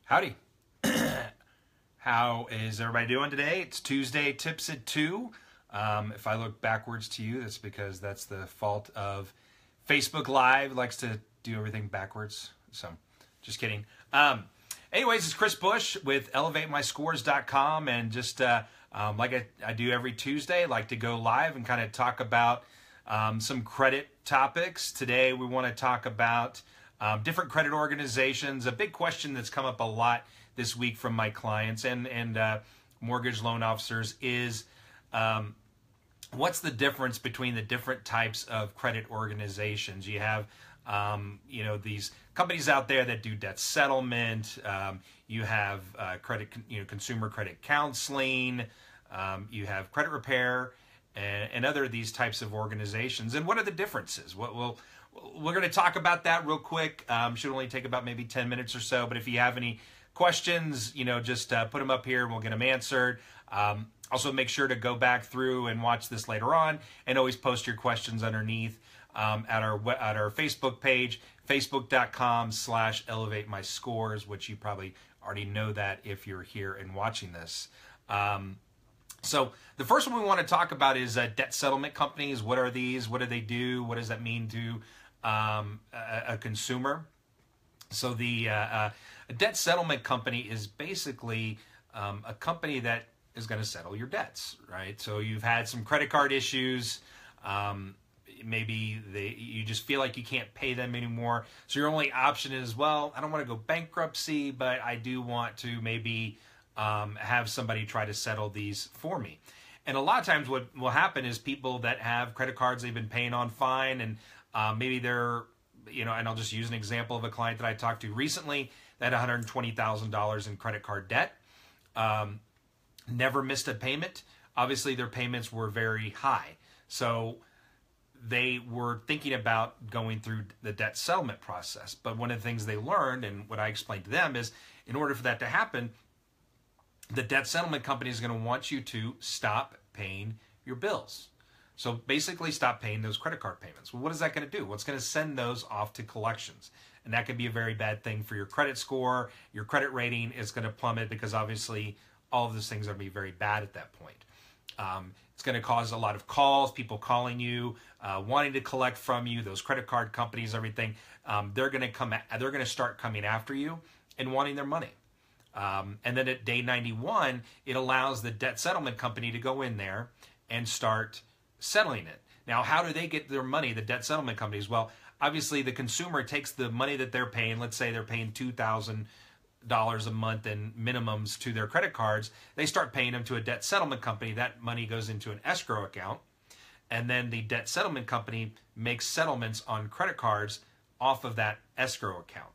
Howdy. How is everybody doing today? It's Tuesday, Tips at 2. If I look backwards to you, that's because that's the fault of Facebook Live. It likes to do everything backwards. So, just kidding. Anyways, it's Chris Bush with elevatemyscores.com. And just like I do every Tuesday, I like to go live and kind of talk about some credit topics. Today, we want to talk about different credit organizations. A big question that's come up a lot this week from my clients and mortgage loan officers is what's the difference between the different types of credit organizations? You have these companies out there that do debt settlement. You have consumer credit counseling. You have credit repair and other of these types of organizations. And what are the differences? We're going to talk about that real quick. Should only take about maybe 10 minutes or so. But if you have any questions, just put them up here and we'll get them answered. Also, make sure to go back through and watch this later on, and always post your questions underneath at our Facebook page, facebook.com/elevatemyscores, which you probably already know that if you're here and watching this. So the first one we want to talk about is debt settlement companies. What are these? What do they do? What does that mean to a consumer? So a debt settlement company is basically a company that is going to settle your debts, right? So you've had some credit card issues. Maybe you just feel like you can't pay them anymore. So your only option is, well, I don't want to go bankruptcy, but I do want to maybe have somebody try to settle these for me. And a lot of times what will happen is people that have credit cards they've been paying on fine, and maybe they're, and I'll just use an example of a client that I talked to recently that had $120,000 in credit card debt, never missed a payment. Obviously, their payments were very high. So they were thinking about going through the debt settlement process. But one of the things they learned, and what I explained to them, is in order for that to happen, the debt settlement company is going to want you to stop paying your bills. So basically stop paying those credit card payments. Well, what is that going to do? Well, it's going to send those off to collections. And that could be a very bad thing for your credit score. Your credit rating is going to plummet because obviously all of those things are going to be very bad at that point. It's going to cause a lot of calls, people calling you, wanting to collect from you, those credit card companies, everything. They're going to start coming after you and wanting their money. And then at day 91, it allows the debt settlement company to go in there and start settling it. Now, how do they get their money, the debt settlement companies? Well, obviously the consumer takes the money that they're paying. Let's say they're paying $2,000 a month in minimums to their credit cards. They start paying them to a debt settlement company. That money goes into an escrow account. And then the debt settlement company makes settlements on credit cards off of that escrow account.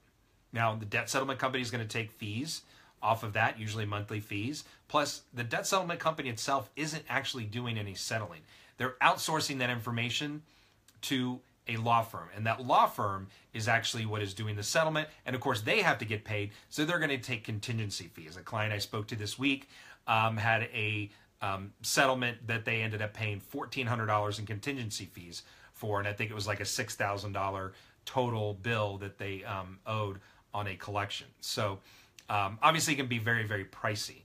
Now, the debt settlement company is going to take fees off of that, usually monthly fees. Plus, the debt settlement company itself isn't actually doing any settling. They're outsourcing that information to a law firm. And that law firm is actually what is doing the settlement. And of course, they have to get paid. So they're going to take contingency fees. A client I spoke to this week had a settlement that they ended up paying $1,400 in contingency fees for. And I think it was like a $6,000 total bill that they owed on a collection. So obviously it can be very, very pricey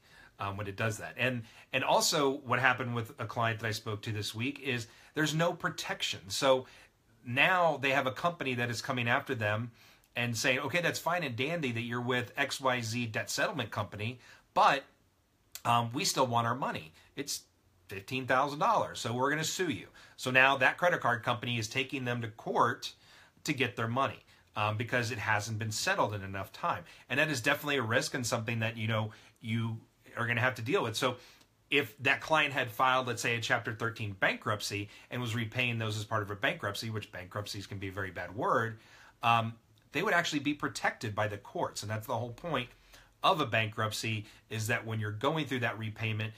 when it does that. And also what happened with a client that I spoke to this week is there's no protection. So now they have a company that is coming after them and saying, okay, that's fine and dandy that you're with XYZ debt settlement company, but we still want our money. It's $15,000, so we're going to sue you. So now that credit card company is taking them to court to get their money. Because it hasn't been settled in enough time. And that is definitely a risk and something that, you are going to have to deal with. So if that client had filed, let's say, a Chapter 13 bankruptcy and was repaying those as part of a bankruptcy, which bankruptcies can be a very bad word, they would actually be protected by the courts. And that's the whole point of a bankruptcy, is that when you're going through that repayment,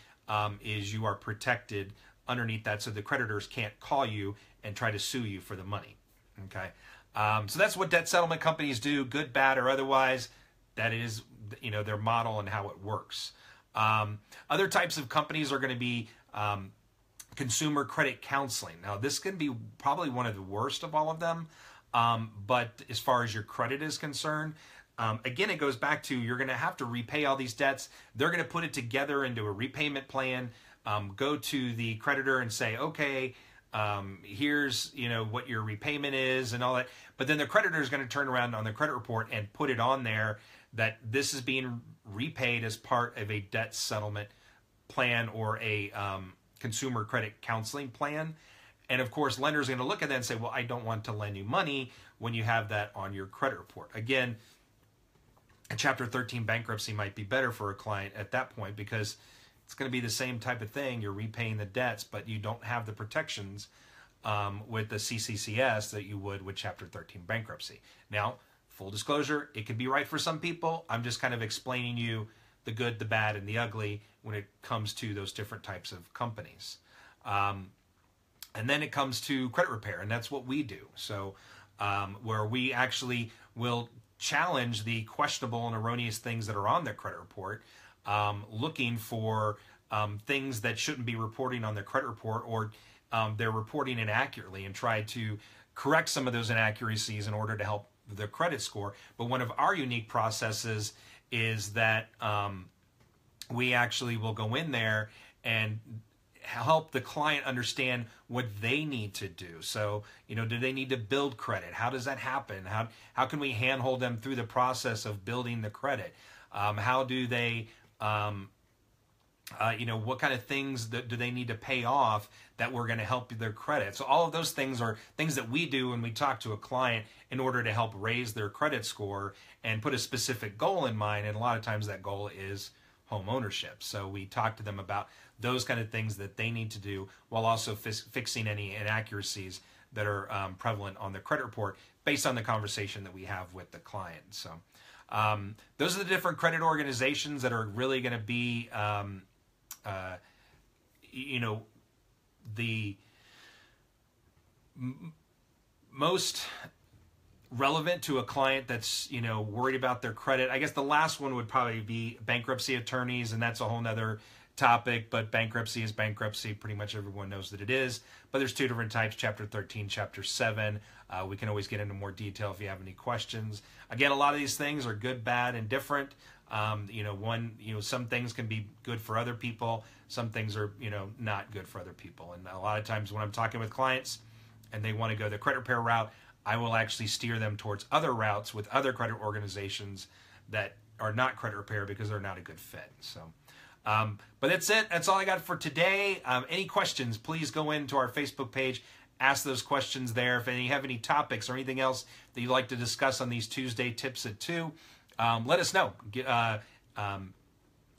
is you are protected underneath that, so the creditors can't call you and try to sue you for the money. Okay. So that's what debt settlement companies do, good, bad, or otherwise. That is, their model and how it works. Other types of companies are going to be consumer credit counseling. Now, this can be probably one of the worst of all of them. But as far as your credit is concerned, again, it goes back to you're going to have to repay all these debts. They're going to put it together into a repayment plan. Go to the creditor and say, okay, here's what your repayment is and all that. But then the creditor is going to turn around on the credit report and put it on there that this is being repaid as part of a debt settlement plan or a consumer credit counseling plan. And of course, lenders are going to look at that and say, well, I don't want to lend you money when you have that on your credit report. Again, a Chapter 13 bankruptcy might be better for a client at that point because it's going to be the same type of thing. You're repaying the debts, but you don't have the protections with the CCCS that you would with Chapter 13 bankruptcy. Now, full disclosure, it could be right for some people. I'm just kind of explaining you the good, the bad, and the ugly when it comes to those different types of companies. And then it comes to credit repair, and that's what we do. So where we actually will challenge the questionable and erroneous things that are on their credit report, looking for things that shouldn't be reporting on their credit report, or they're reporting inaccurately, and try to correct some of those inaccuracies in order to help the credit score. But one of our unique processes is that we actually will go in there and help the client understand what they need to do. So, do they need to build credit? How does that happen? How can we handhold them through the process of building the credit? How do they, what kind of things do they need to pay off that we're going to help their credit? So all of those things are things that we do when we talk to a client in order to help raise their credit score and put a specific goal in mind. And a lot of times that goal is home ownership. So we talk to them about those kind of things that they need to do while also fixing any inaccuracies that are prevalent on the credit report based on the conversation that we have with the client. So those are the different credit organizations that are really going to be, the most relevant to a client that's, worried about their credit. I guess the last one would probably be bankruptcy attorneys, and that's a whole nother topic, but bankruptcy is bankruptcy. Pretty much everyone knows that it is, but there's two different types, Chapter 13, Chapter 7. We can always get into more detail if you have any questions. Again, a lot of these things are good, bad, and different. Some things can be good for other people. Some things are, not good for other people. And a lot of times when I'm talking with clients and they want to go the credit repair route, I will actually steer them towards other routes with other credit organizations that are not credit repair because they're not a good fit. So, but that's it. That's all I got for today. Any questions, please go into our Facebook page, ask those questions there. If you have any topics or anything else that you'd like to discuss on these Tuesday Tips at 2, let us know.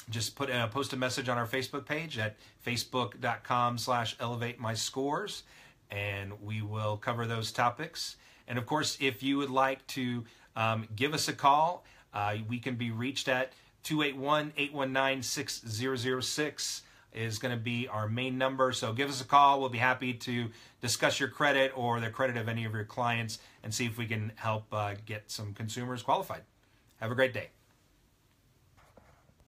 Just post a message on our Facebook page at facebook.com/elevatemyscores, and we will cover those topics. And of course, if you would like to give us a call, we can be reached at 281-819-6006 is going to be our main number. So give us a call. We'll be happy to discuss your credit or the credit of any of your clients and see if we can help get some consumers qualified. Have a great day.